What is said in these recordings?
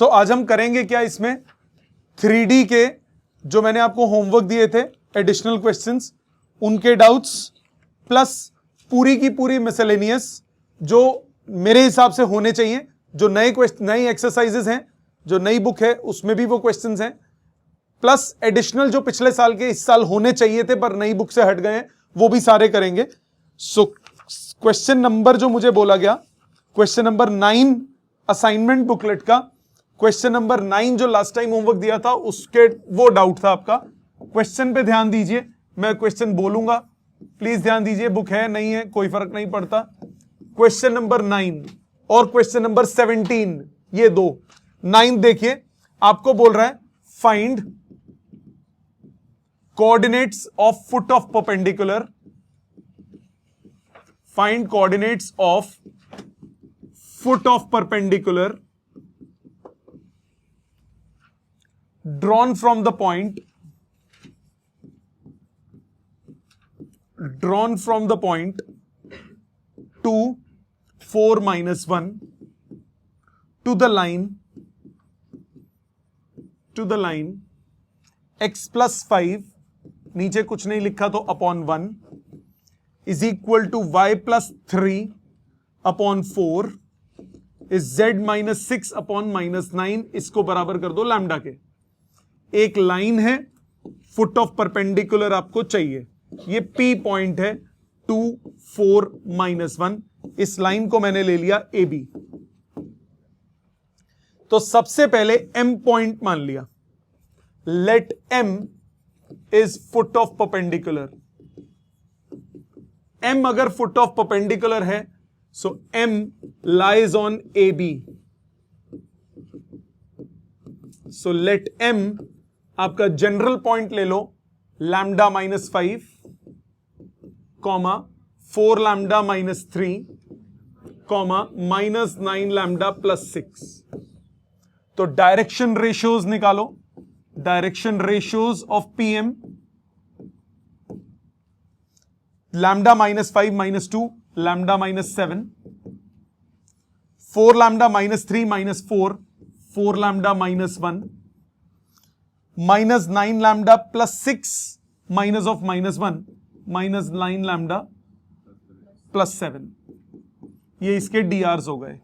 सो आज हम करेंगे क्या इसमें 3D के जो मैंने आपको होमवर्क दिए थे एडिशनल क्वेश्चंस, उनके डाउट्स प्लस पूरी की पूरी मिसलेनियस जो मेरे हिसाब से होने चाहिए, जो नई एक्सरसाइजेस हैं, जो नई बुक है उसमें भी वो क्वेश्चंस हैं, प्लस एडिशनल जो पिछले साल के इस साल होने चाहिए थे पर नई बुक से हट गए हैं वो भी सारे करेंगे। सो क्वेश्चन नंबर जो मुझे बोला गया, क्वेश्चन नंबर 9 असाइनमेंट बुकलेट का क्वेश्चन नंबर 9 जो लास्ट टाइम होमवर्क दिया था उसके वो डाउट था आपका। क्वेश्चन पे ध्यान दीजिए, मैं क्वेश्चन बोलूंगा, प्लीज ध्यान दीजिए, बुक है नहीं है कोई फर्क नहीं पड़ता। क्वेश्चन नंबर 9 और क्वेश्चन नंबर 17, ये दो। 9 देखिए, आपको बोल रहा है find coordinates of foot of perpendicular, find coordinates of foot of perpendicular drawn from the point to 4 minus 1 to the line x plus 5, नीचे कुछ नहीं लिखा तो upon 1 is equal to y plus 3 upon 4 is z minus 6 upon minus 9, इसको बराबर कर दो lambda के। एक लाइन है, फुट ऑफ परपेंडिकुलर आपको चाहिए, ये P पॉइंट है 2 4 minus 1, इस लाइन को मैंने ले लिया AB। तो सबसे पहले M पॉइंट मान लिया, let M is foot of perpendicular. M अगर फुट ऑफ परपेंडिकुलर है so M lies on AB। So let M आपका जनरल पॉइंट ले लो, lambda -5 comma 4 lambda -3 comma -9 lambda +6। तो डायरेक्शन रेशियोज निकालो, direction ratios of PM, lambda -5 -2 lambda -7, 4 lambda -3 -4 4 lambda -1, -9 lambda +6 minus of -1 -9 lambda +7, ये इसके DRs हो गए।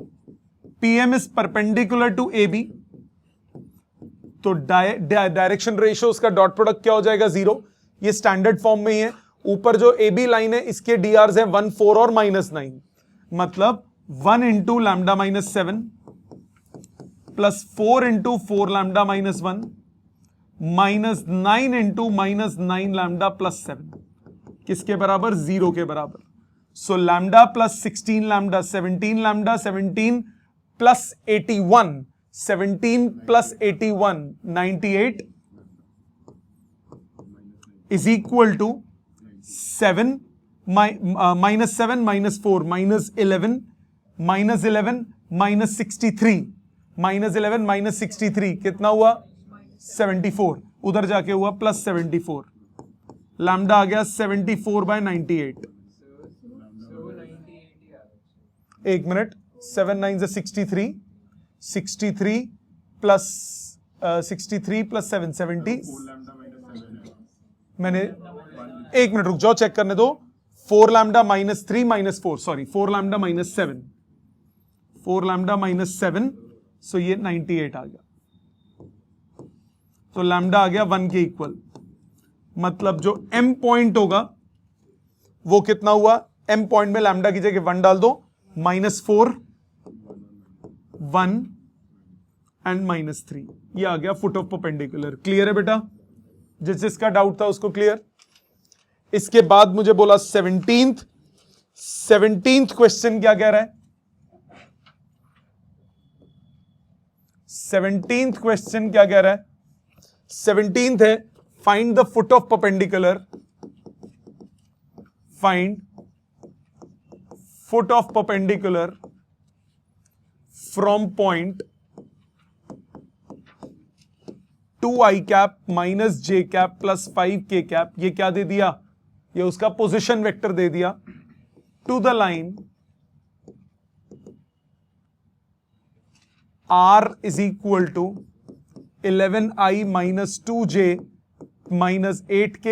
PM is perpendicular to AB, तो डायरेक्शन रेशियोज का डॉट प्रोडक्ट क्या हो जाएगा 0, ये स्टैंडर्ड फॉर्म में ही है। ऊपर जो AB लाइन है इसके DRs है 1 4 और -9, मतलब 1 into lambda -7 plus 4 into 4 lambda -1 -9 into -9 lambda +7, किसके बराबर 0 के बराबर। So lambda plus 16 lambda 17 lambda 17 plus 81 17 plus 81 98 is equal to 7 -7 -4 -11 -63 -11 -63 कितना हुआ 74, उधर जाके हुआ +74, लैम्डा आ गया 74/98। एक मिनट, 7 9 से 63 63 प्लस 63 प्लस 7 70, मैंने एक मिनट रुक जाओ, चेक करने दो। 4 लैम्डा -3 -4 सॉरी 4 लैम्डा -7 4 लैम्डा -7, सो ये 98 आ गया। तो लैम्डा आ गया 1 के इक्वल, मतलब जो M पॉइंट होगा वो कितना हुआ, M पॉइंट में लैम्डा की जगह 1 डाल दो, -4 1 एंड -3, ये आ गया फुट ऑफ परपेंडिकुलर। क्लियर है बेटा, जिसका डाउट था उसको क्लियर। इसके बाद मुझे बोला 17th क्वेश्चन क्या कह रहा है, 17th क्वेश्चन क्या कह रहा है, 17th है find the foot of perpendicular, find foot of perpendicular from point 2i cap minus j cap plus 5k cap, ये क्या दे दिया, ये उसका पोजीशन वेक्टर दे दिया, to the line R is equal to 11i minus 2j minus 8k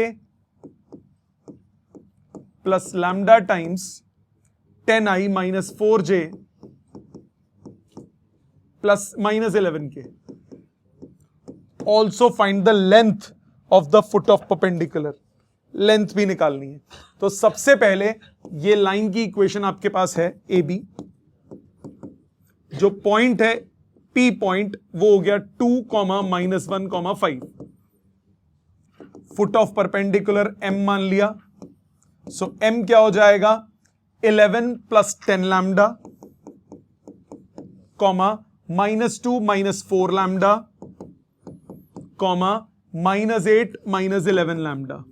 plus lambda times 10i minus 4j plus minus 11k. Also find the length of the foot of perpendicular. Length भी निकालनी है. तो सबसे पहले ये line की equation आपके पास है ए बी. जो पॉइंट है P पॉइंट वो हो गया 2, -1, 5. फुट ऑफ परपेंडिकुलर M मान लिया. सो M क्या हो जाएगा 11 plus 10 lambda comma -2 -4 lambda comma -8 -11 lambda.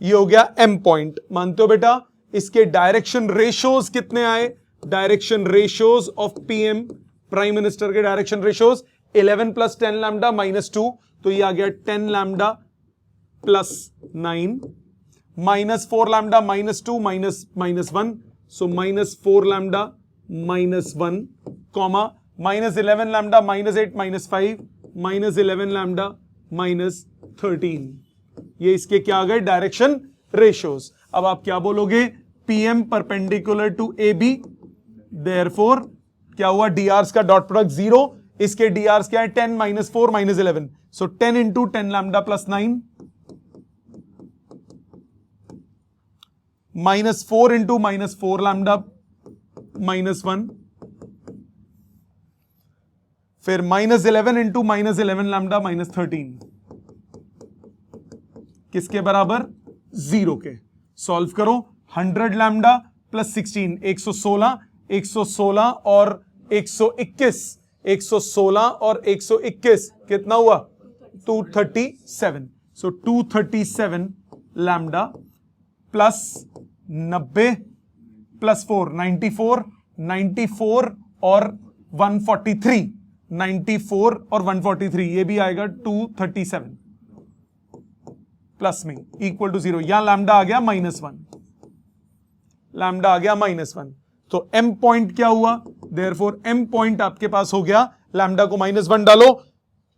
ये हो गया M पॉइंट. मानते हो बेटा? इसके डायरेक्शन रेशियोज कितने आए? Direction ratios of PM prime minister के डायरेक्शन रेशियोज 11 प्लस 10 लैम्डा -2, तो ये आ गया 10 lambda plus 9 -4 lambda -2 -1, so -4 lambda -1 comma -11 lambda -8 -5 -11 lambda -13. ये इसके क्या आ गए? Direction ratios. अब आप क्या बोलोगे? PM perpendicular to AB. Therefore क्या हुआ? DRs का डॉट प्रोडक्ट 0. इसके DRs क्या है? 10 -4 -11. सो 10 into 10 lambda plus 9 -4 into -4 lambda -1 फिर -11 इंटू -11 लैम्डा -13 किसके बराबर? 0 के. सॉल्व करो. 100 लैम्डा प्लस 16 116 116 और 121 116 और 121 कितना हुआ? 237. सो 237 लैम्डा प्लस 90 प्लस 4 94 94 और 143 94 और 143 ये भी आएगा 237 प्लस में इक्वल टू 0. यहां लैम्डा आ गया -1. लैम्डा आ गया -1. तो M पॉइंट क्या हुआ? देयरफॉर M पॉइंट आपके पास हो गया. लैम्डा को -1 डालो.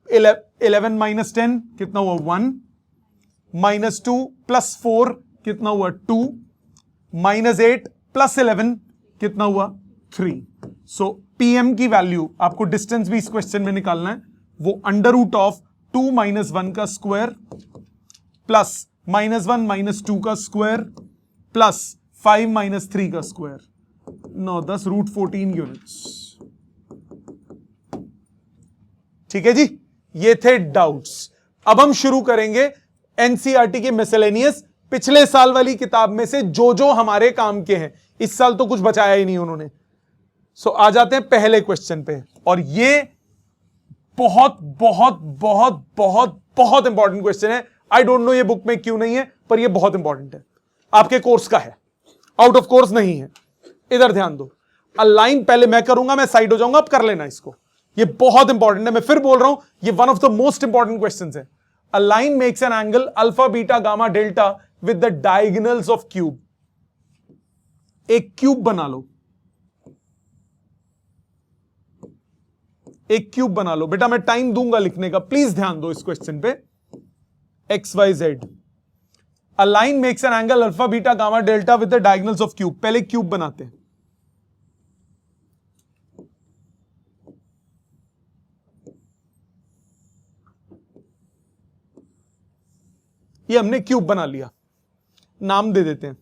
11 माइनस 10 कितना हुआ? 1 -2 प्लस 4 कितना हुआ? 2 -8 प्लस 11 कितना हुआ? 3. सो PM की वैल्यू आपको डिस्टेंस भी इस क्वेश्चन में निकालना है. वो √2 -1 का स्क्वायर प्लस -1 -2 का स्क्वायर प्लस 5 -3 का स्क्वायर 9 10 √14 यूनिट्स. ठीक है जी. ये थे डाउट्स. अब हम शुरू करेंगे एनसीईआरटी के मिसलेनियस पिछले साल वाली किताब में से जो हमारे काम के हैं. इस साल तो कुछ बचाया ही नहीं उन्होंने. सो आ जाते हैं पहले क्वेश्चन पे. और ये बहुत बहुत बहुत बहुत बहुत इंपॉर्टेंट क्वेश्चन है. आई डोंट नो ये बुक में क्यों नहीं है, पर ये बहुत इंपॉर्टेंट है. आपके कोर्स का है, आउट ऑफ कोर्स नहीं है. इधर ध्यान दो. अलाइन पहले मैं करूंगा, मैं साइड हो जाऊंगा, आप कर लेना इसको. ये बहुत इंपॉर्टेंट है. मैं फिर बोल रहा हूं, ये one of the most important questions है. A line makes an angle alpha beta gamma delta with the diagonals of cube. एक क्यूब बना लो. एक क्यूब बना लो. बेटा मैं टाइम दूंगा लिखने का, प्लीज ध्यान दो इस क्वेश्चन पे. XYZ. A line makes an angle alpha beta gamma delta with the diagonals of cube. पहले क्यूब बनाते हैं. ये हमने क्यूब बना लिया. नाम दे देते हैं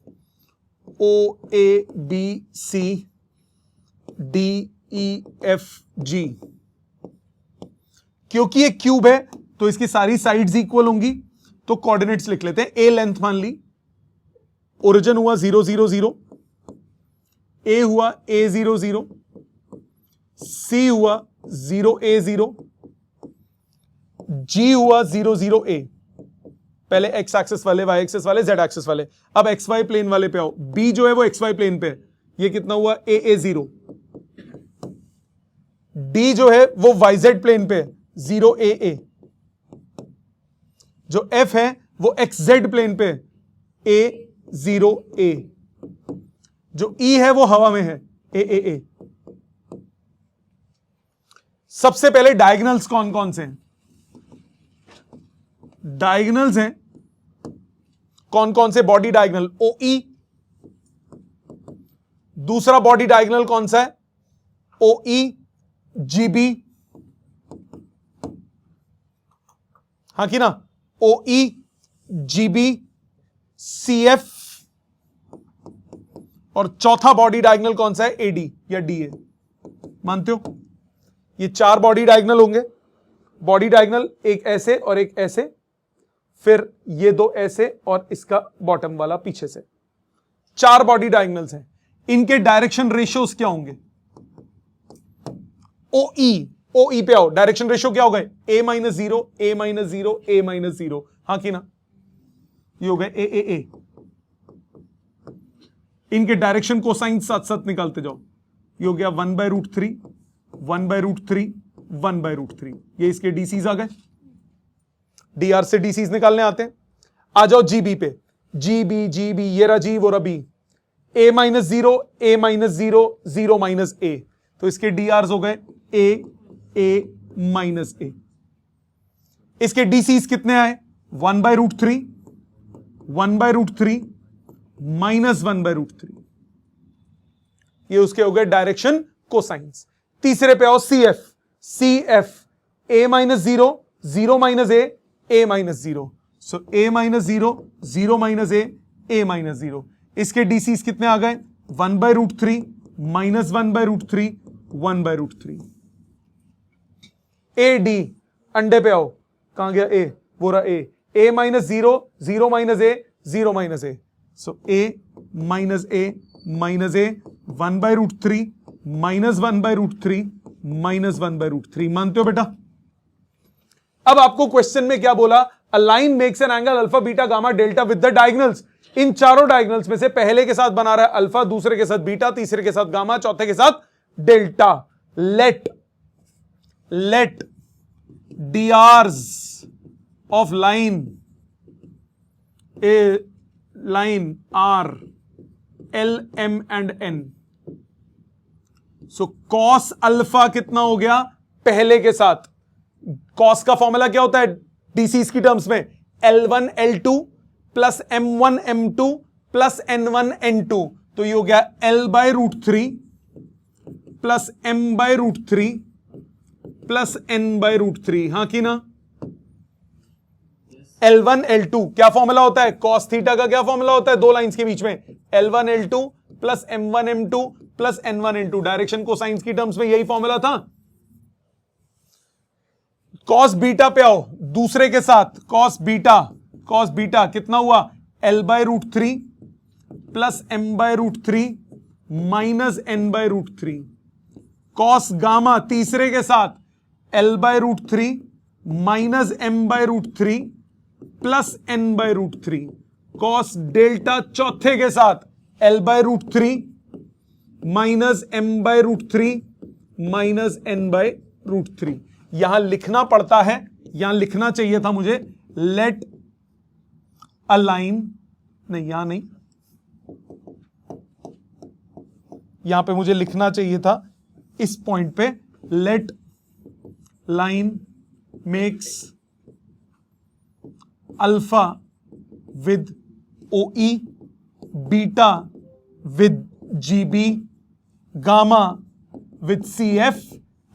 OABCDEFG. क्योंकि ये क्यूब है तो इसकी सारी साइड्स इक्वल होंगी, तो कोऑर्डिनेट्स लिख लेते हैं. ए लेंथ मान ली. ओरिजिन हुआ 0 0 0. ए हुआ A 0 0. C हुआ 0 A 0. G हुआ 0 0 A. पहले x एक्सिस वाले, y एक्सिस वाले, z एक्सिस वाले. अब xy प्लेन वाले पे आओ. B जो है वो xy प्लेन पे है. ये कितना हुआ? A A 0. D जो है वो yz प्लेन पे है. 0 A A. जो F है वो XZ प्लेन पे है. A 0 A. जो E है वो हवा में है. A A A. सबसे पहले डायगोनल्स कौन कौन से हैं? डायगोनल्स हैं कौन कौन से? बॉडी डायगोनल OE, दूसरा बॉडी डायगोनल कौन सा है? OE GB, हाँ कि ना, OE GB CF, और चौथा बॉडी डायगोनल कौन सा है? AD या DA। मानते हो? ये 4 बॉडी डायगोनल होंगे। बॉडी डायगोनल एक ऐसे और एक ऐसे, फिर ये 2 ऐसे और इसका बॉटम वाला पीछे से। 4 बॉडी डायगोनल्स हैं। इनके डायरेक्शन रेशियोज क्या होंगे? OE पे आओ, डायरेक्शन रेशियो क्या हो गए? A - 0, A - 0, A - 0, हाँ कि ना, ये हो गए A। इनके डायरेक्शन कोसाइन साथ साथ निकालते जाओ। ये हो गया 1/√3, 1/√3, 1/√3। ये इसके डीसीज आ गए। DR से डीसीज निकालने आते हैं। आ जाओ GB पे, GB, ये रहा G, वो रहा B। A - 0, A - 0, 0 - A, तो इसके DRs हो गए A - A। इसके डीसीज कितने आए? 1/√3, 1/√3, -1/√3। ये उसके हो गए डायरेक्शन कोसाइंस। तीसरे पे आओ CF, A - 0, 0 - A, A - 0, so A - 0, 0 - A, A - 0। इसके डीसीज कितने आ गए? 1/√3, -1/√3, 1/√3। AD, अंडे पे आओ, कहां गया A? वो रहा A - 0, 0 - A, 0 - A, so A - A, -A, 1/√3, -1/√3, -1/√3। मानते हो बेटा? अब आपको क्वेश्चन में क्या बोला? A line makes an angle alpha beta gamma delta with the diagonals. इन चारों डायगोनल्स में से पहले के साथ बना रहा है अल्फा, दूसरे के साथ बीटा, तीसरे के साथ गामा, चौथे के साथ delta. Let DRs of line are L, M and N। So cos alpha कितना हो गया पहले के साथ? कॉस का फॉर्मूला क्या होता है डीसीज की टर्म्स में? L1 L2 plus M1 M2 plus N1 N2, तो ये हो गया L/√3 plus M/√3 plus N/√3, हाँ कि ना? L1 L2 क्या फॉर्मूला होता है? कॉस थीटा का क्या फॉर्मूला होता है दो लाइंस के बीच में? L1 L2 plus M1 M2 plus N1 N2। Direction को साइंस की टर्म्स में यही फॉर्मूला था। कॉस बीटा पे आओ, दूसरे के साथ कॉस बीटा कितना हुआ? L/√3 plus M/√3 minus N/√3। Cos gamma तीसरे के साथ L/√3 minus M/√3 plus N/√3। Cos delta चौथे के साथ L/√3 minus M/√3 minus N/√3। यहां लिखना पड़ता है, यहां लिखना चाहिए था मुझे लेट अ लाइन, नहीं यहां नहीं, यहां पे मुझे लिखना चाहिए था इस पॉइंट पे, let line makes alpha with OE, beta with GB, gamma with CF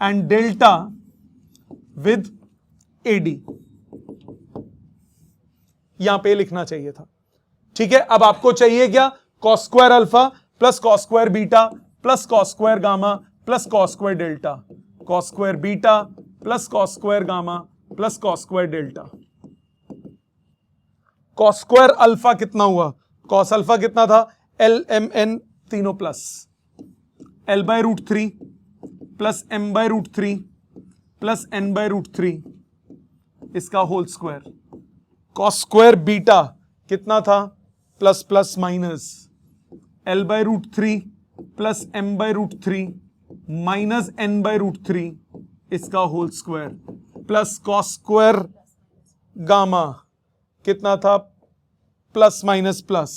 and delta with AD। यहां पे लिखना चाहिए था। ठीक है, अब आपको चाहिए क्या? Cos square alpha plus cos square beta plus cos square gamma plus cos square delta. Cos square beta plus cos square gamma plus cos square delta. Cos square alpha कितना हुआ? कॉस अल्फा कितना था? LMN तीनों plus L/√3 plus M/√3 plus N/√3 इसका whole square. Cos square beta कितना था? Plus plus minus L/√3 plus M/√3 minus N/√3 इसका whole square, plus cos square gamma कितना था? Plus minus plus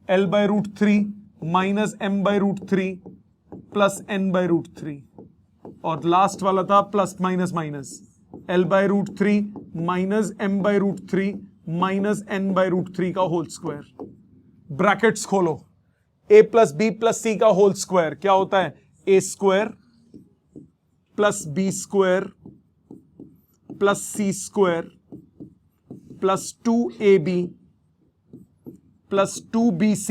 L/√3 minus M/√3 plus N/√3। और last वाला था plus minus minus, L/√3 minus M/√3 minus N/√3 का whole square. Brackets खोलो, a plus B plus C का whole square क्या होता है? a square plus B square plus C square plus 2ab plus 2bc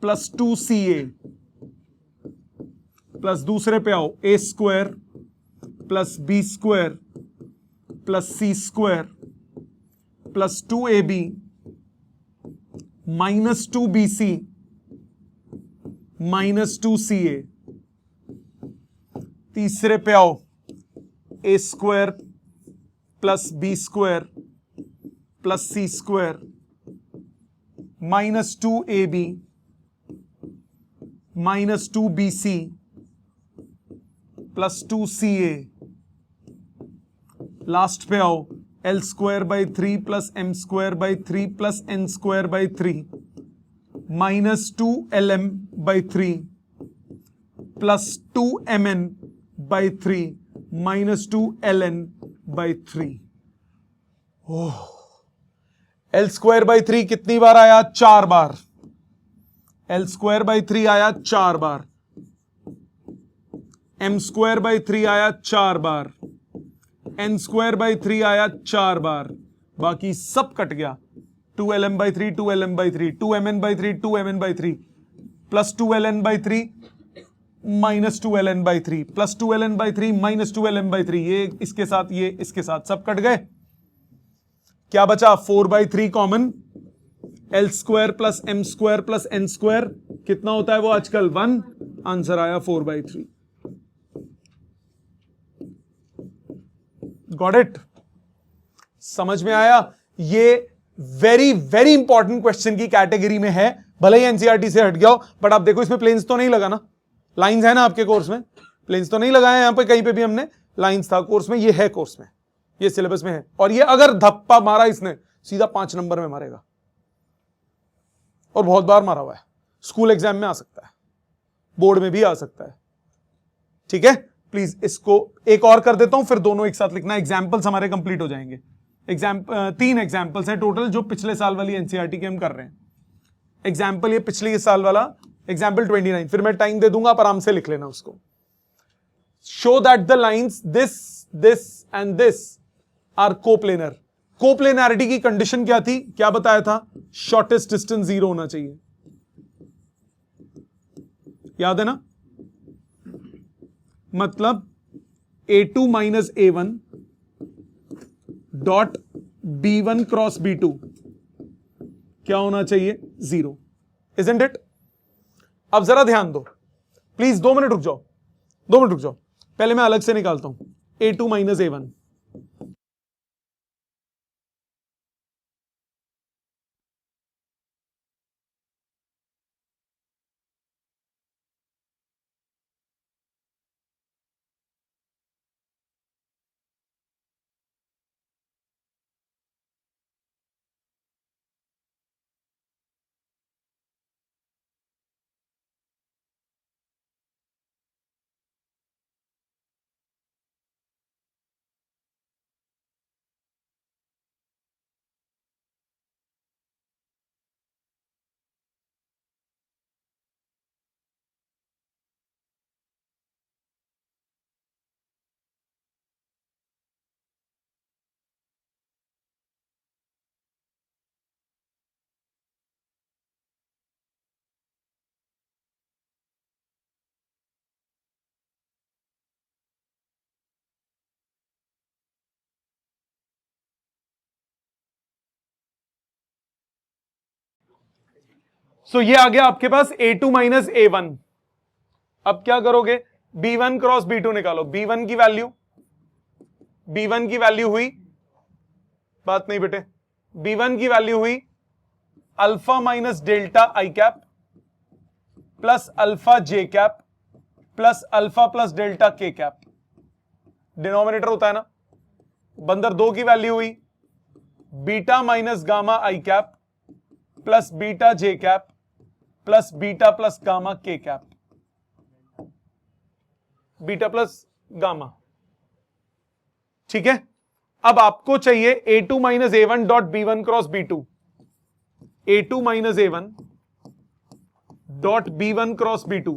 plus 2ca plus दूसरे पे आओ, a square plus B square plus C square plus 2ab minus 2bc minus 2ca। तीसरे पे आओ, a square plus B square plus C square minus 2ab minus 2bc plus 2ca। Last पे आओ, L² plus M² plus N² minus 2LM/3 plus 2MN/3 minus 2LN/3। L² कितनी बार आया? 4 बार। L² आया 4 बार, M² आया 4 बार, N² आया 4 बार, बाकी सब कट गया। 2LM/3 2LM/3 2MN/3 2MN/3 plus 2LN/3 minus 2LN/3 plus 2LN/3 minus 2LN/3, ये इसके साथ ये इसके साथ सब कट गए। क्या बचा? 4/3 common. L² plus M² plus N² कितना होता है वो आजकल? 1। आंसर आया 4/3। Got it? समझ में आया? ये वेरी वेरी इंपॉर्टेंट क्वेश्चन की कैटेगरी में है, भले ही एनसीईआरटी से हट गया हो, बट आप देखो इसमें प्लेन्स तो नहीं लगा ना, लाइंस है ना आपके कोर्स में, प्लेन्स तो नहीं लगाए यहां पे कहीं पे भी हमने, लाइंस था कोर्स में, ये है कोर्स में, ये सिलेबस में है। और ये अगर धप्पा मारा इसने सीधा 5 नंबर में मारेगा, और बहुत बार मारा हुआ है, स्कूल एग्जाम में आ सकता है, बोर्ड में भी आ सकता है। ठीक है, प्लीज इसको एक और कर देता हूं, फिर दोनों एक साथ लिखना, एग्जाम्पल्स हमारे कंप्लीट हो जाएंगे। 3 एग्जाम्पल्स हैं टोटल जो पिछले साल वाली एनसीईआरटी के हम कर रहे हैं। एग्जाम्पल ये पिछले साल वाला एग्जाम्पल 29, फिर मैं टाइम दे दूंगा, आप आराम से लिख लेना उसको। Show that the lines this and this are coplanar. Coplanarity की कंडीशन क्या थी, क्या बताया था? शॉर्टेस्ट डिस्टेंस 0 होना चाहिए, याद है ना? मतलब A2 minus A1 dot B1 cross B2 क्या होना चाहिए? 0। Isn't it? अब जरा ध्यान दो प्लीज, 2 मिनट रुक जाओ, 2 मिनट रुक जाओ, पहले मैं अलग से निकालता हूं A2 माइनस A1। सो ये आ गया आपके पास A2 माइनस A1। अब क्या करोगे? B1 क्रॉस B2 निकालो। B1 की वैल्यू हुई, बात नहीं बेटे, B1 की वैल्यू हुई अल्फा माइनस डेल्टा आई कैप प्लस अल्फा जे cap plus alpha plus delta के कैप। डिनोमिनेटर होता है ना। बंदर 2 की वैल्यू हुई बीटा माइनस गामा आई कैप प्लस बीटा जे cap plus beta plus gamma के कैप। Beta plus gamma. ठीक है, अब आपको चाहिए A2 minus A1 dot B1 cross B2, A2 minus A1 dot B1 cross B2।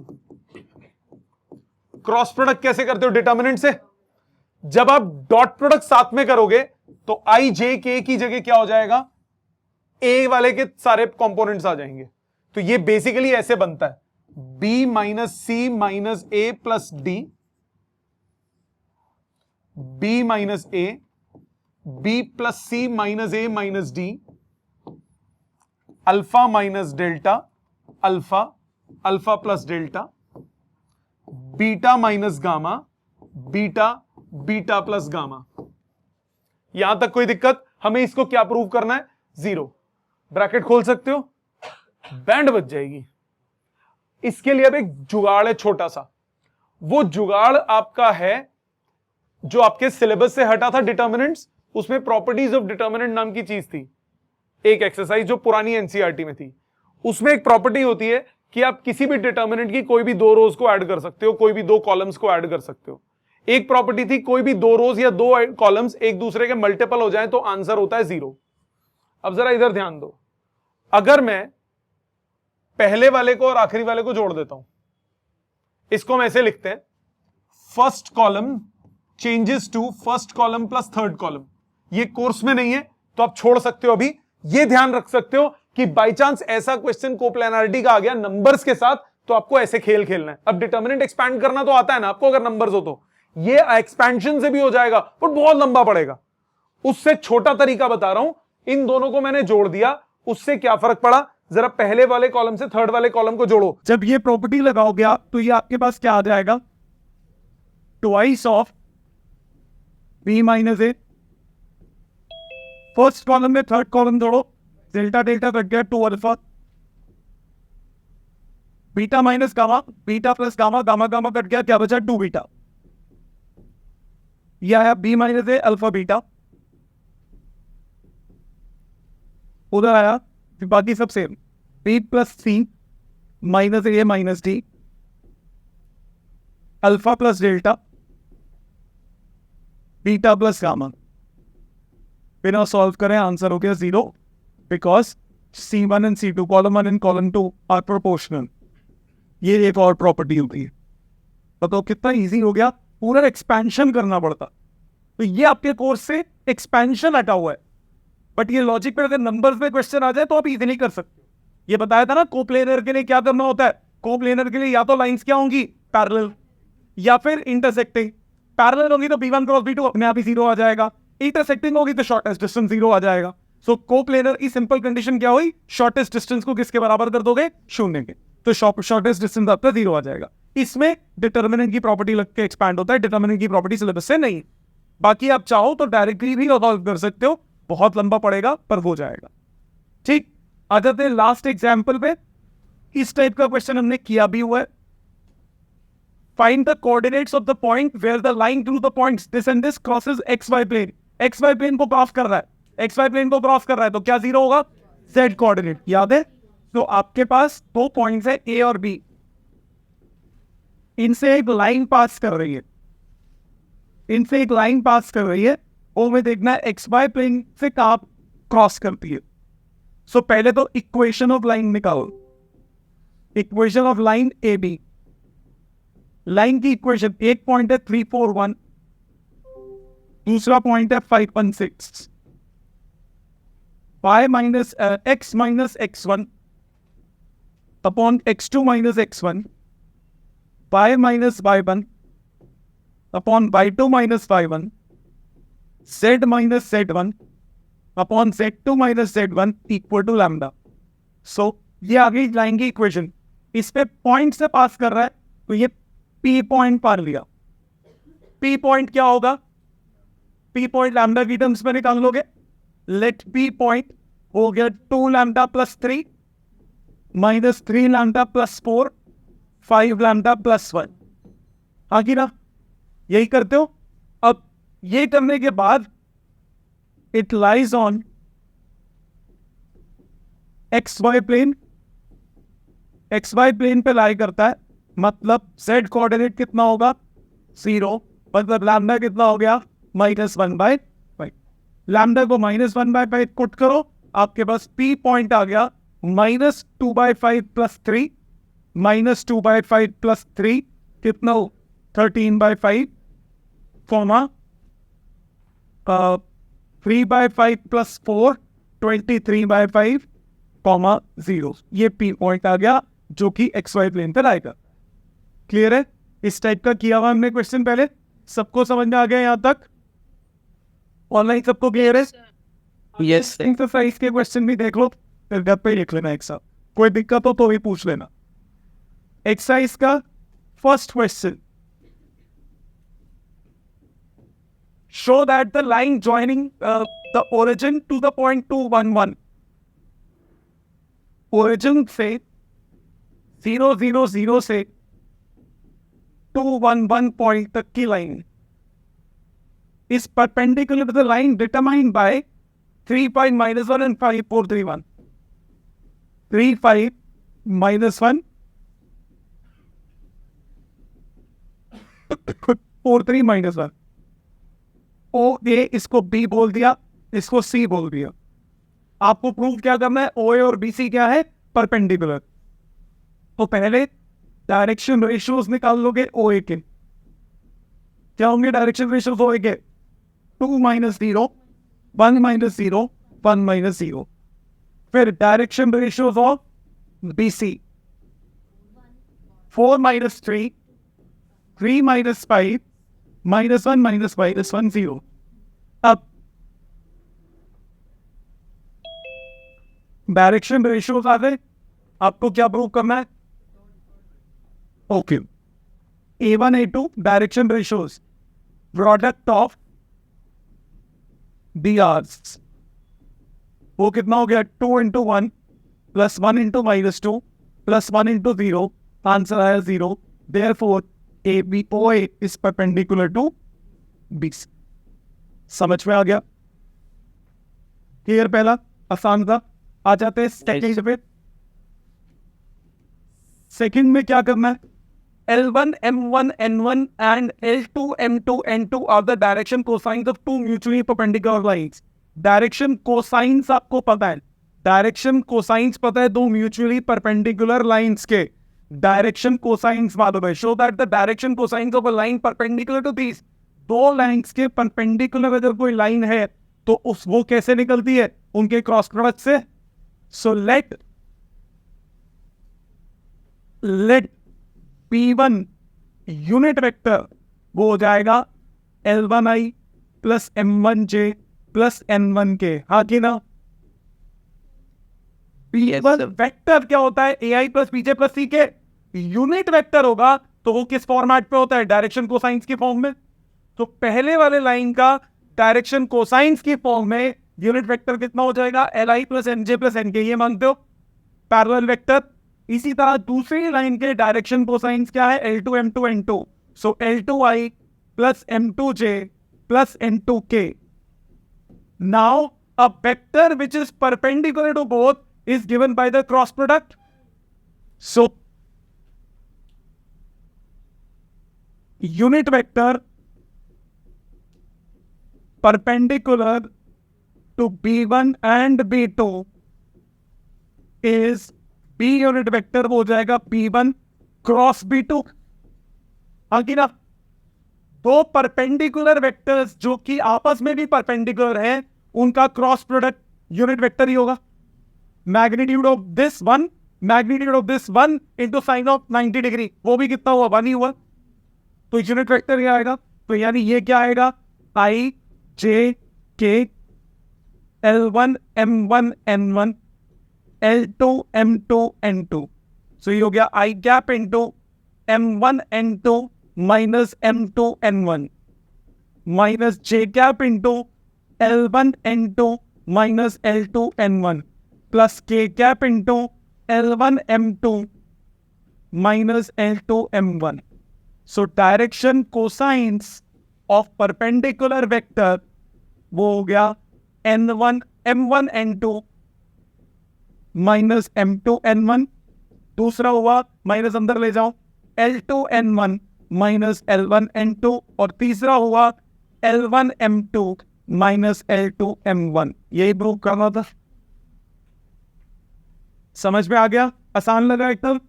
Cross product कैसे करते हो? Determinant से। जब आप डॉट प्रोडक्ट साथ में करोगे तो I J K की जगह क्या हो जाएगा? A वाले के सारे कंपोनेंट्स आ जाएंगे। तो ये बेसिकली ऐसे बनता है, B minus C minus A plus D, B minus A, B plus C minus A minus D, alpha minus delta, alpha, alpha plus delta, beta minus gamma, beta, beta plus gamma. यहां तक कोई दिक्कत? हमें इसको क्या prove करना है? 0। Bracket खोल सकते हो, बैंड बच जाएगी। इसके लिए अब एक जुगाड़ है छोटा सा। वो जुगाड़ आपका है जो आपके सिलेबस से हटा था, डिटर्मिनेंट्स। उसमें प्रॉपर्टीज ऑफ डिटर्मिनेंट नाम की चीज थी, एक एक्सरसाइज जो पुरानी एनसीईआरटी में थी। उसमें एक प्रॉपर्टी होती है कि आप किसी भी डिटर्मिनेंट की कोई भी दो रोज को ऐड कर सकते हो, कोई भी दो कॉलम्स को ऐड कर सकते हो। एक प्रॉपर्टी थी, कोई भी दो रोज या दो कॉलम्स एक दूसरे के मल्टीपल हो जाए तो आंसर होता है 0। अब जरा इधर ध्यान दो, अगर मैं पहले वाले को और आखिरी वाले को जोड़ देता हूं, इसको हम ऐसे लिखते हैं, first column changes to first column plus third column. ये कोर्स में नहीं है तो आप छोड़ सकते हो। अभी ये ध्यान रख सकते हो कि बाई चांस ऐसा क्वेश्चन कोप्लेनरिटी का आ गया नंबर्स के साथ, तो आपको ऐसे खेल खेलना है। अब डिटर्मिनेंट एक्सपैंड करना तो आता है ना आपको, अगर नंबर्स हो तो ये एक्सपेंशन से भी हो जाएगा, पर बहुत लंबा पड़ेगा। उससे छोटा तरीका बता रहा हूं, इन दोनों को मैंने जोड़ दिया, उससे क्या फर्क पड़ा? जरा पहले वाले कॉलम से थर्ड वाले कॉलम को जोड़ो। जब ये प्रॉपर्टी लगाओगे आप तो ये आपके पास क्या आ जाएगा? Twice of B minus A. First column में थर्ड कॉलम जोड़ो, डेल्टा डेल्टा कट गया, 2 alpha, beta minus gamma, beta plus gamma, gamma gamma cut गया, क्या बचा? 2 बीटा। यह है B minus A alpha beta, उधर आया, फिर बाकी सब same, B plus C minus A minus D, alpha plus delta, beta plus gamma. बिना सॉल्व करें आंसर हो गया 0, because C1 and C2, column 1 and column 2 are proportional. ये एक और प्रॉपर्टी होती है। बताओ कितना इजी हो गया, पूरा एक्सपेंशन करना पड़ता। तो ये आपके कोर्स से एक्सपेंशन हटा हुआ है, बट ये लॉजिक पे अगर नंबर्स में क्वेश्चन आ जाए तो आप इजीली कर सकते हो। ये बताया था ना कोप्लेनर के लिए क्या करना होता है। कोप्लेनर के लिए या तो लाइंस क्या होंगी? पैरेलल या फिर इंटरसेक्टिंग। पैरेलल होगी तो B1 क्रॉस B2 अपने आप ही 0 आ जाएगा, इंटरसेक्टिंग होगी तो शॉर्टेस्ट डिस्टेंस 0 आ जाएगा। सो कोप्लेनर की सिंपल कंडीशन क्या हुई? शॉर्टेस्ट डिस्टेंस को किसके बराबर कर दोगे? 0 के, तो शॉर्टेस्ट डिस्टेंस आपका 0 आ जाएगा। इसमें डिटर्मिनेंट की प्रॉपर्टी लग के एक्सपैंड होता है, डिटर्मिनेंट की प्रॉपर्टी सिलेबस से नहीं। बाकी आप चाहो तो डायरेक्टली भी सॉल्व कर सकते हो, बहुत लंबा पड़ेगा पर हो जाएगा। ठीक, आ जाते हैं लास्ट एग्जाम्पल पे। इस टाइप का क्वेश्चन हमने किया भी हुआ है। Find the coordinates of the point where the line through the points this and this crosses X Y plane. X Y plane को क्रॉस कर रहा है, एक्स वाई प्लेन को क्रॉस कर रहा है, तो क्या 0 होगा? जेड कोऑर्डिनेट, याद है? तो आपके पास 2 पॉइंट्स है ए और बी, इनसे एक लाइन पास कर रही है, इनसे एक लाइन पास कर रही है, वो में देखना है एक्स वाई प्लेन से कहां क्रॉस करती है। सो पहले तो इक्वेशन ऑफ लाइन निकालो, equation of line A B. Line की इक्वेशन, एक पॉइंट है 341, दूसरा पॉइंट है 516। y minus x minus x1 upon x2 minus x1, y minus y1 upon y2 minus y1, z minus z1 upon z2 minus z1 equal to lambda. So ये आ गई line की equation. इस पे point से पास कर रहा है तो ये P पॉइंट पार लिया। P पॉइंट क्या होगा? P पॉइंट लैम्डा की टर्म्स में निकाल लोगे। लेट P पॉइंट हो गया 2 lambda plus 3 minus 3 lambda plus 4 5 lambda plus 1। आगे ना यही करते हो। अब ये करने के बाद it lies on X Y plane, X Y plane पे लाई करता है, मतलब z कोऑर्डिनेट कितना होगा? 0, मतलब लैम्डा कितना हो गया -1/5। लैम्डा को -1/5 पुट करो, आपके पास P पॉइंट आ गया -2/5 + 3, -2/5 + 3 कितना हो 13/5, 3/5 + 4 23/5, 0। ये P पॉइंट आ गया जो कि XY प्लेन पर आएगा। क्लियर है? इस टाइप का किया हुआ हमने क्वेश्चन पहले, सबको समझ में आ गया यहां तक? ऑनलाइन सबको क्लियर है? यस। एक्सरसाइज के क्वेश्चन भी देख लो, फिर घर पे लिख लेना एक साथ, कोई दिक्कत हो तो भी पूछ लेना। एक्सरसाइज का first question, show that the line joining the origin to the point 211, origin से 000 से 211 पॉइंट तक की line is perpendicular to the line determined by 3 pi -1 and 5 4 3 1, 3 5 -1 4 3 -1। ओ ए इसको बी बोल दिया, इसको सी बोल दिया। आपको प्रूव क्या करना है? ओ ए और बी सी क्या है? परपेंडिकुलर। तो पहले डायरेक्शन रेशियोज निकाल लोगे ओ ए के। क्या होंगे डायरेक्शन रेशियोज ओ ए के? 2 - 0 1 - 0 1 - 0। फिर direction ratios of B C 4 - 3 3 - 5 -1 -1 0। अब डायरेक्शन रेशियोज आ गए, आपको क्या प्रूव करना है? Okay, A1 A2 direction ratios, product of BRs, वो कितना हो गया? 2 × 1 + 1 × -2 + 1 × 0, आंसर आया 0। Therefore OA is perpendicular to BC। समझ में आ गया? क्लियर? पहला आसान था। आ जाते हैं सेकंड पे। सेकंड में क्या करना है? L1 M1 N1 and L2 M2 N2 are the direction cosines of two mutually perpendicular lines। Direction cosines आपको पता है, डायरेक्शन कोसाइंस पता है दो म्यूचुअली परपेंडिकुलर लाइंस के डायरेक्शन कोसाइंस मालूम है। Show that the direction cosines of a line perpendicular to these, दो लाइंस के परपेंडिकुलर अगर कोई लाइन है तो उस वो कैसे निकलती है? उनके क्रॉस प्रोडक्ट से। So let P1 unit vector वो हो जाएगा L1I + M1J + N1K। हाँ कि ना? P1 वेक्टर क्या होता है? AI + BJ + CK। Unit vector होगा तो वो किस फॉर्मेट पे होता है? डायरेक्शन कोसाइंस की फॉर्म में। तो पहले वाले लाइन का डायरेक्शन कोसाइंस की फॉर्म में यूनिट वेक्टर कितना हो जाएगा? Li + Nj + Nk। ये मानते हो? Parallel vector. इसी तरह दूसरी लाइन के डायरेक्शन कोसाइंस क्या है? L2 M2 N2। So L2I + M2J + N2K। Now a vector which is perpendicular to both is given by the cross product। So unit vector perpendicular to B1 and B2 is B unit vector हो जाएगा B1 cross B2। हाँ कि ना? दो perpendicular vectors जो कि आपस में भी परपेंडिकुलर हैं, उनका क्रॉस प्रोडक्ट यूनिट वेक्टर ही होगा। Magnitude of this 1 magnitude of this 1 into sine of 90 degree, वो भी कितना हुआ? 1 ही हुआ। तो यूनिट वेक्टर ही आएगा। तो यानी ये क्या आएगा? I J K L1 M1 N1 L2 M2 N2। सो ये हो गया I gap into M1 N2 minus M2 N1 minus J gap into L1 N2 minus L2 N1 plus K gap into L1 M2 minus L2 M1। So direction cosines of perpendicular vector वो हो गया M1 N2 minus M2 N1। दूसरा हुआ minus अंदर ले जाओ L2 N1 minus L1N2 और तीसरा हुआ L1M2 माइनस L2M1। यही प्रूव करना था। समझ में आ गया? आसान लगा एकदम।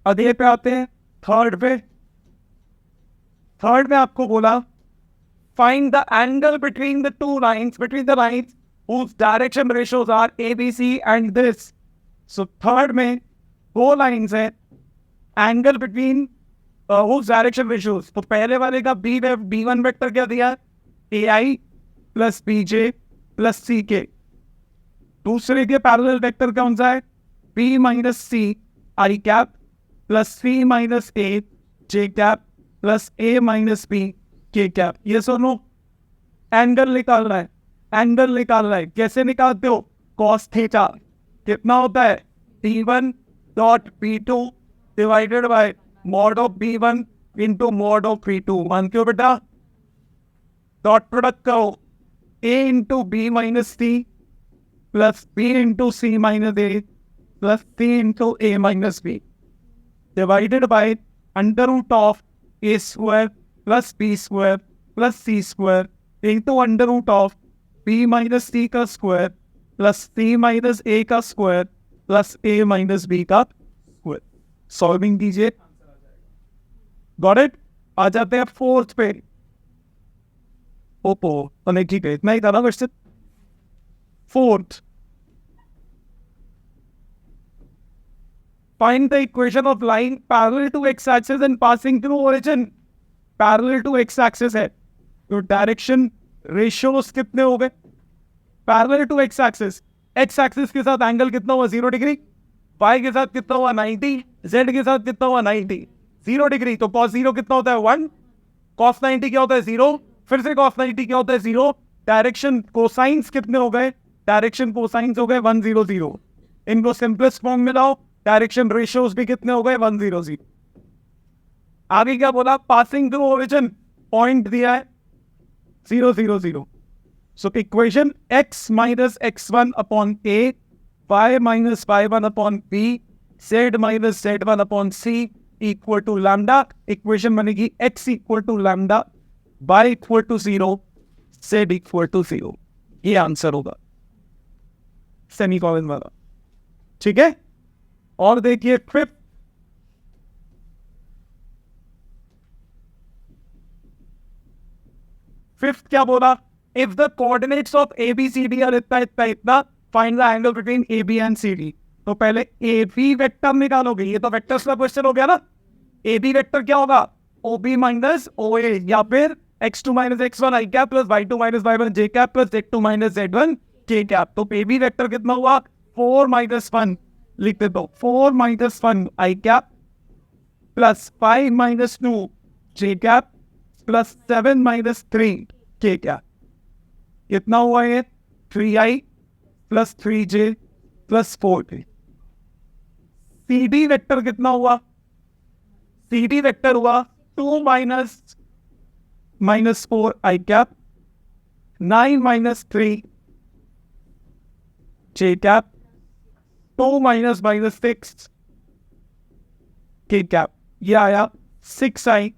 अगले पे आते हैं, थर्ड पे। थर्ड में आपको बोला find the angle between the two lines, between the lines whose direction ratios are ABC and this. So third में दो lines है, angle between whose direction ratios. तो पहले वाले का B1 वेक्टर क्या दिया? AI plus BJ plus CK। दूसरे के पैरेलल वेक्टर कौन सा है? B minus C I cap plus C minus A J cap plus A minus B K cap। ये सुनो, एंगल निकालना है। एंगल निकालना है, कैसे निकालते हो? cos थीटा कितना होता है? T1 dot P2 divided by mod of B1 into mod of P2। मानते हो बेटा? डॉट प्रोडक्ट करो, A into B minus C plus B into C minus A plus C into A minus B divided by under root of A square plus B square plus C square into under root of B minus C का square plus C minus A का square plus A minus B का square. Solving कीजिए, got it? आ जाते हैं fourth पे। Oppo तो ठीक है, इतना ही था ना question. Fourth, find the equation of line parallel to x-axis and passing through origin। Parallel to X axis है तो डायरेक्शन रेशियोस कितने हो गए? Parallel to X axis, X axis के साथ एंगल कितना हुआ? 0 डिग्री। वाई के साथ कितना हुआ? 90। जेड के साथ कितना हुआ? 90। 0 डिग्री तो cos 0 कितना होता है? 1। cos 90 क्या होता है? 0। फिर से cos 90 क्या होता है? 0। डायरेक्शन कोसाइंस कितने हो गए? डायरेक्शन कोसाइंस हो गए 100। इनको सिंपलेस्ट फॉर्म में लाओ, डायरेक्शन रेशियोस भी कितने हो गए? 100। आगे क्या बोला? पासिंग थ्रू ओरिजिन, पॉइंट दिया है 000। So equation x minus x1 upon a, y minus y1 upon b, z minus z1 upon c equal to lambda. Equation बनेगी x equal to lambda, y equal to 0, z equal to 0। ये answer होगा semicolon वाला। ठीक है, और देखिए fifth, fifth क्या बोला? If the coordinates of A B C D are इतना इतना इतना, find the angle between A B and C D. तो पहले ए बी वेक्टर निकालोगे, ये तो वेक्टर्स का क्वेश्चन हो गया ना। ए बी वेक्टर क्या होगा? ओ बी माइनस ओ ए, या फिर x2 minus x1 I cap plus y2 minus y1 J cap plus z2 minus z1 K cap. तो ए बी वेक्टर कितना हुआ? 4 माइनस 1 लिख देता हूं, 4 माइनस 1 I cap plus 5 minus 2 J cap plus 7 minus 3 K cap. कितना हुआ ये? 3i plus 3j plus 4k। C D vector कितना हुआ? सी डी वेक्टर हुआ 2 minus minus 4 I cap, 9 minus 3 J cap, 2 minus minus 6 K cap. ये आया 6i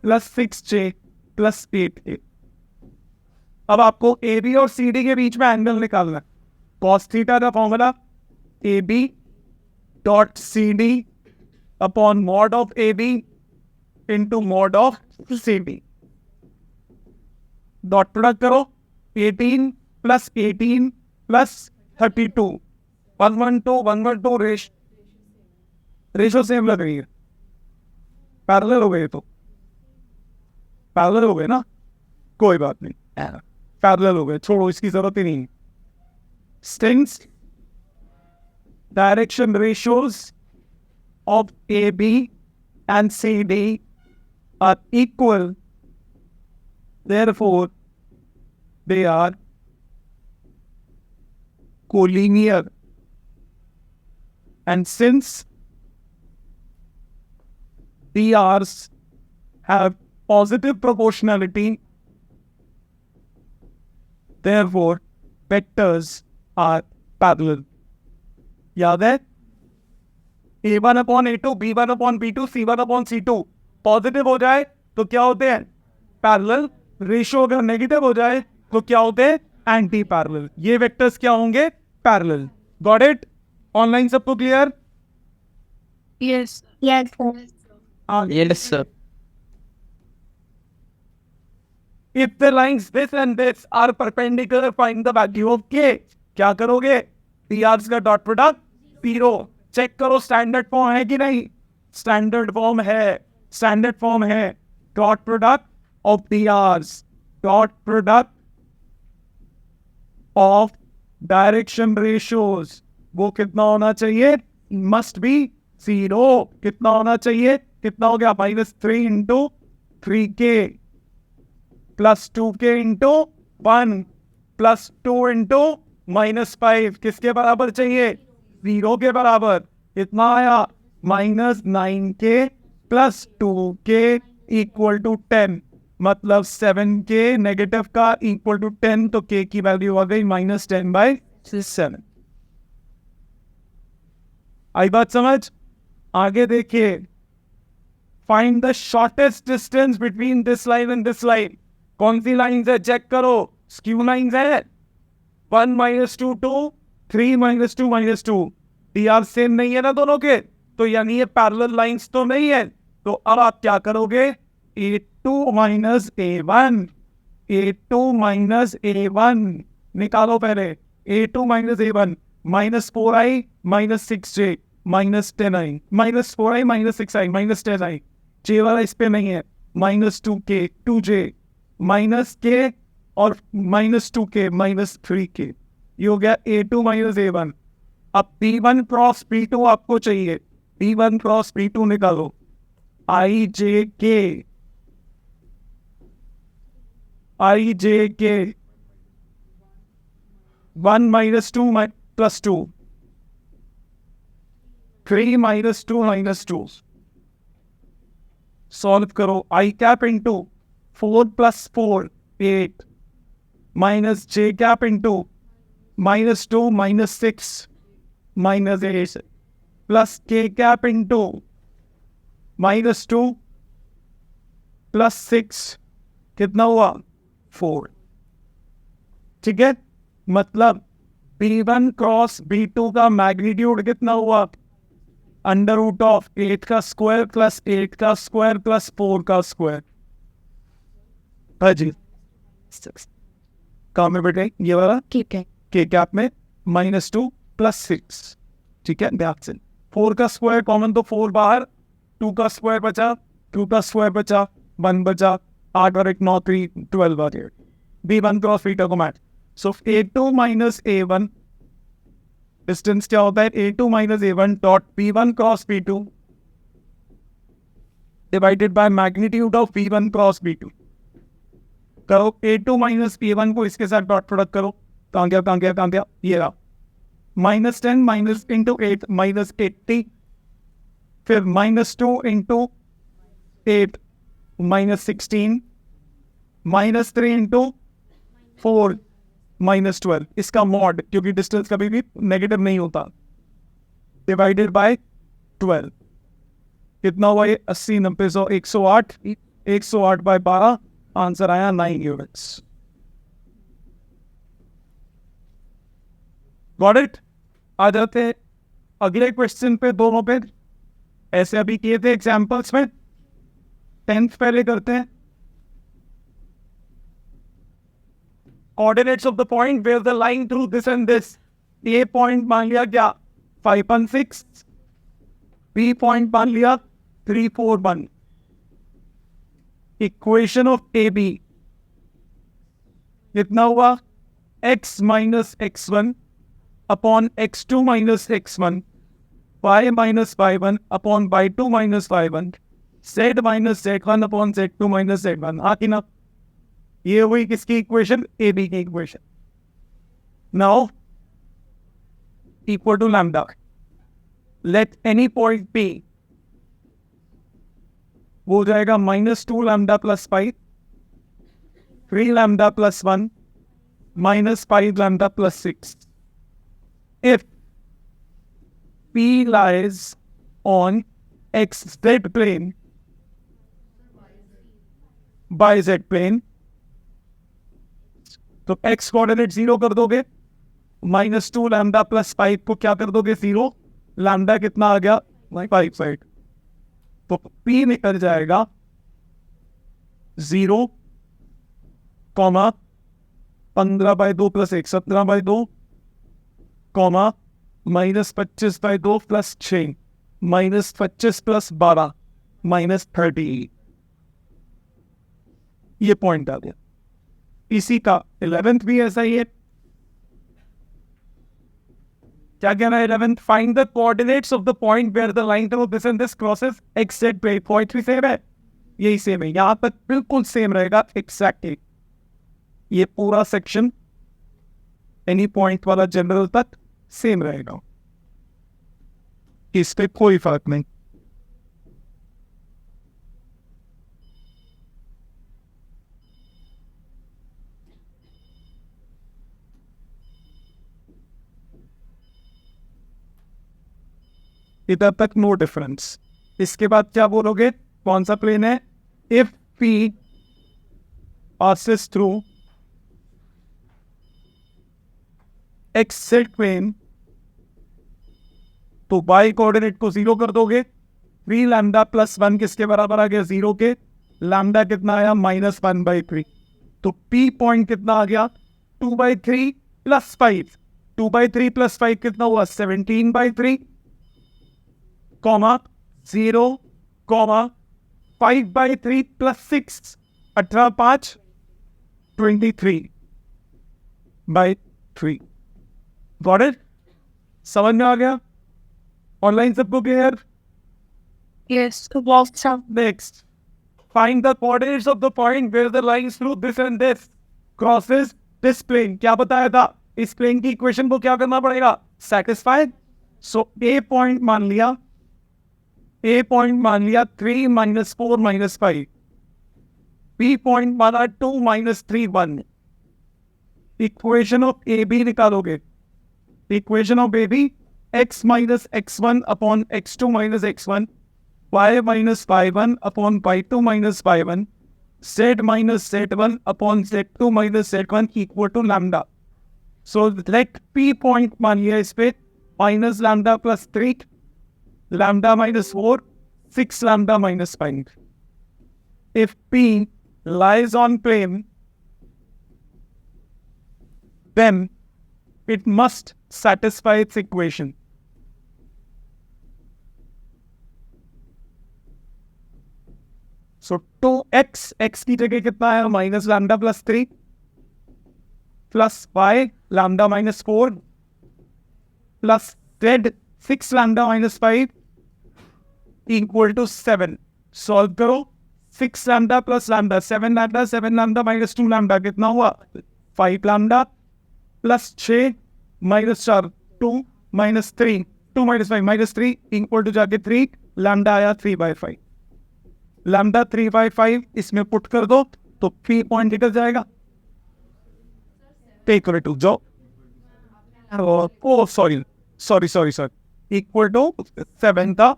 plus 6j plus 8k। अब आपको ए बी और सी डी के बीच में एंगल निकालना है। कॉस थीटा का formula A B dot C D upon mod of A B into mod of C D. Dot product करो, 18 प्लस 18 प्लस 32, 112 रेशो सेम लग रही है। पैरेलल हो गए, तो पैरेलल हो गए ना, कोई बात नहीं, पैरेलल हो गए, छोड़ो, इसकी जरूरत ही नहीं। Since direction ratios of AB and CD are equal, therefore they are collinear. And since PRs have positive proportionality, therefore vectors are parallel. याद है? A1 upon A2, B1 upon B2, C1 upon C2, positive हो जाए तो क्या होते हैं? Parallel. Ratio अगर negative हो जाए तो क्या होते हैं? Anti parallel. ये वेक्टर्स क्या होंगे? पैरेलल। Got it? ऑनलाइन सबको clear? Yes. Yes. Yes, sir. If the lines this and this are perpendicular, find the value of k. क्या करोगे? PRs का डॉट प्रोडक्ट 0। चेक करो स्टैंडर्ड फॉर्म है कि नहीं? स्टैंडर्ड फॉर्म है, स्टैंडर्ड फॉर्म है। Dot product of PRs, dot product of direction ratios, वो कितना होना चाहिए? Must be 0। कितना होना चाहिए? कितना हो गया? -3 into 3k plus 2k into 1 plus 2 into -5 किसके बराबर चाहिए? 0 के बराबर। कितना आया? -9k plus 2k equal to 10, मतलब 7k नेगेटिव का इक्वल टू 10, तो k की वैल्यू आ गई -10/7। आई बात समझ? आगे देखिए, find the shortest distance between this line and this line. कौन सी लाइन है? चेक करो। स्क्यू लाइन है। 1 - 2 2, 3 - 2 -2। PR सेम नहीं है ना दोनों के, तो यानी ये पैरेलल लाइंस तो नहीं है। तो अब आप क्या करोगे? A2 - A1, A2 - A1 निकालो पहले। A2 - A1 -4i -6j -10i, -4i -6i -10i। j वाला इस पे नहीं है। -2k 2j -k और -2k -3k, ये हो गया A2 - A1। अब P1 क्रॉस P2 आपको चाहिए। P1 क्रॉस P2 निकालो। IJK 1 - 2 + 2, 3 - 2 -2। सॉल्व करो। I cap into 4 + 4 8 minus j cap into -2 -6 -8 plus k cap into -2 + 6 कितना हुआ? 4। ठीक है, मतलब P1 क्रॉस B2 का मैग्नीट्यूड कितना हुआ? √8 का स्क्वायर प्लस 8 का स्क्वायर प्लस 4 का स्क्वायर। हाँ जी, काम में बेटे ये वाला ठीक है। के कैप में -2 + 6। ठीक है, ध्यान से 4 का स्क्वायर कॉमन, तो 4 बाहर, 2 का स्क्वायर बचा, 2 का स्क्वायर बचा, 1 बचा, 8 और 1 9 3 12 आ गया। B1 क्रॉस B2 को मैच। सो A2 - A1 डिस्टेंस क्या होता है? A2 - A1 dot P1 cross P2 divided by magnitude of P1 cross P2। करो A2 - A1 को इसके साथ डॉट प्रोडक्ट करो। कहाँ गया? ये रहा। -10 इंटू 8 -80, फिर -2 इंटू 8 -16, -3 इंटू 4 -12। इसका मॉड, क्योंकि डिस्टेंस कभी भी नेगेटिव नहीं होता, डिवाइडेड बाय 12। कितना हुआ ये? 80 90 100 108, 108/12। आंसर आया 9 यूनिट्स। Got it? आ जाते हैं अगले क्वेश्चन पे, दोनों पे। ऐसे अभी किए थे एग्जाम्पल्स में। 10th पहले करते हैं। Coordinates of the point where the line through this and this. A point मान लिया क्या? 5 1 6। B पॉइंट मान लिया 3 4 1। इक्वेशन ऑफ AB कितना हुआ? x - x1 upon x2 - x1, y - y1 upon y2 - y1, z - z1 upon z2 - z1। हाँ कि ना? ये हुई किसकी इक्वेशन? AB की इक्वेशन। Now equal to lambda, let any point P, वो हो जाएगा -2 lambda + 5, 3 lambda + 1, -5 lambda + 6। If P lies on XZ plane, by Z plane, तो एक्स कोऑर्डिनेट 0 कर दोगे, -2 लैम्डा प्लस 5 को क्या कर दोगे 0, लैम्डा कितना आ गया 5 साइड, तो P निकल जाएगा 0, 15/2 प्लस 1 17/2, -25/2 प्लस 6 -25 प्लस 12 -38। ये पॉइंट आ गया। इसी का 11th भी ऐसा ही है। क्या कहना है 11th? Find the coordinates of the point where the line through this and this crosses X Z पे। पॉइंट भी सेम है, यही सेम है, यहां तक बिल्कुल सेम रहेगा एग्जैक्टली। ये पूरा सेक्शन एनी पॉइंट वाला जनरल तक सेम रहेगा, इस पे कोई फर्क नहीं। इधर तक नो डिफरेंस। इसके बाद क्या बोलोगे, कौन सा प्लेन है? If P passes through xz plane, तो y कोऑर्डिनेट को 0 कर दोगे। 3 लैम्डा प्लस 1 किसके बराबर आ गया 0 के, लैम्डा कितना आया -1/3, तो P पॉइंट कितना आ गया 2/3 प्लस 5, 2/3 प्लस 5 कितना हुआ 17/3, 0, 5/3 प्लस 6 18/5 23/3। Got it? समझ में आ गया? ऑनलाइन सबको clear? Yes. Walks up. Next, find the coordinates of the point where the lines through this and this crosses this plane। क्या बताया था? इस प्लेन की इक्वेशन को क्या करना पड़ेगा? सेटिस्फाई। सो ए पॉइंट मान लिया 3 - 4 - 5, बी पॉइंट माना 2 - 3 1। इक्वेशन ऑफ ए बी निकालोगे, equation of A B x - x1 upon x2 - x1, y - y1 upon y2 - y1, z - z1 upon z2 - z1 equal to lambda. So let P point मान लिया इस पे minus lambda plus 3, lambda -4, 6 lambda - 5। If P lies on plane, then it must satisfy its equation। So 2x, x की जगह कितना है minus lambda plus 3 plus y lambda -4 plus z 6 lambda -5 equal to 7। Solve करो, 6 lambda plus lambda 7 lambda, 7 lambda -2 lambda कितना हुआ 5 lambda plus 6 -4 2 -3 2 -5 -3 equal to जाके 3 lambda आया 3/5। Lambda 3/5 इसमें पुट कर दो तो P पॉइंट निकल जाएगा। टेक इट टू जाओ, ओ सॉरी इक्वल टू 7 था,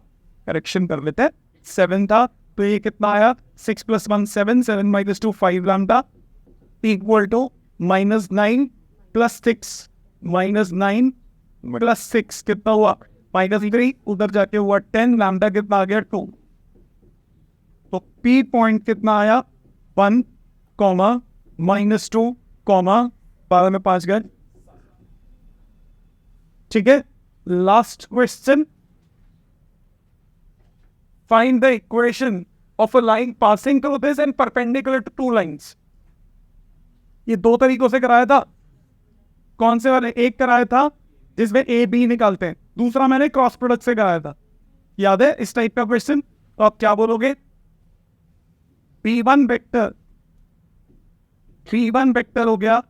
करेक्शन कर लेते हैं 7 था, तो ये कितना आया 6 + 1 7 7 - 2 5 लैम्डा इक्वल टू -9 + 6 -9 + 6 कितना हुआ -3, उधर जाके हुआ 10, लैम्डा कितना आ गया 2। तो P पॉइंट कितना आया 1, -2, 12 में 5 गए। ठीक है, last question, find the equation of a line passing through this and perpendicular to 2 lines. ये 2 तरीकों से कराया था। कौन से वाले? एक कराया था जिसमें ए बी निकालते हैं, दूसरा मैंने क्रॉस प्रोडक्ट से कराया था। याद है इस टाइप का क्वेश्चन? तो आप क्या बोलोगे, P1 वेक्टर हो गया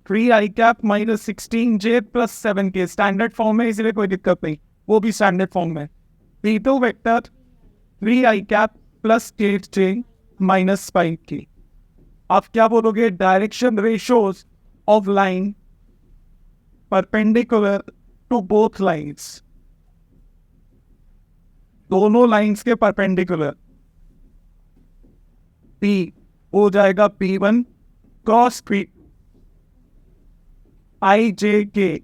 3i cap -16j + 7k, standard form में, इसलिए कोई दिक्कत नहीं, वो भी स्टैंडर्ड फॉर्म में। P2 vector 3i cap +8j -5k। आप क्या बोलोगे, direction ratios of line perpendicular to both lines, दोनों लाइन्स के परपेंडिकुलर। P हो जाएगा P1 क्रॉस P आई जे के,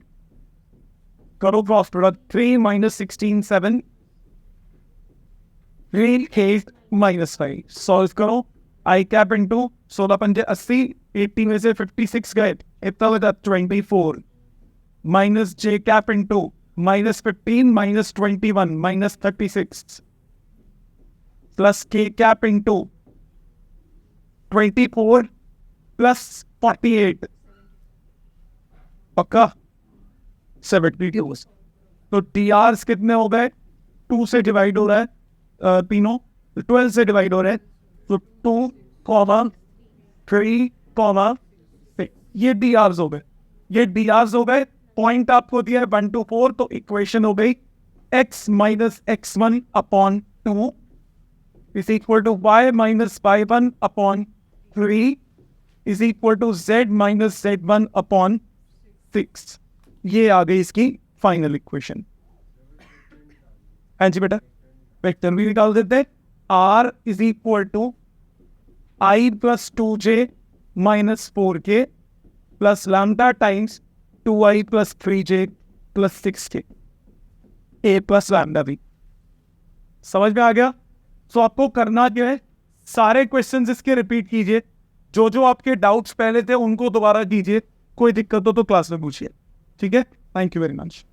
करो cross product 3 minus 16 7 3 8 minus 5 solve करो आई कैप इंटू 16 पंजे 80 80 में से 56 गए इतना बचा 24 minus J cap into minus 15 minus 21 minus 36 plus K cap into 24 plus 48 पक्का 72। तो टी आर्स कितने हो गए, 2 से डिवाइड हो रहा है तीनों, 12 से डिवाइड हो रहा है, तो 2 कॉमा 3 कॉमा 6 ये डी आर्स हो गए, ये डी आर्स हो गए। पॉइंट आपको दिया है 1 to 4, तो इक्वेशन हो गई x minus x1 upon 2 is equal to y minus y1 upon 3 is equal to z minus z1 upon 6। ये आ गई इसकी फाइनल इक्वेशन। हाँ जी बेटा, वेक्टर भी निकाल देते हैं। r is equal to i plus 2j minus 4k plus lambda times 2i plus 3j plus 6k a plus lambda भी। समझ में आ गया? तो आपको करना क्या है, सारे क्वेश्चंस इसके रिपीट कीजिए, जो जो आपके डाउट्स पहले थे उनको दोबारा कीजिए, कोई दिक्कत हो तो क्लास में पूछिए। ठीक है, थैंक यू वेरी मच।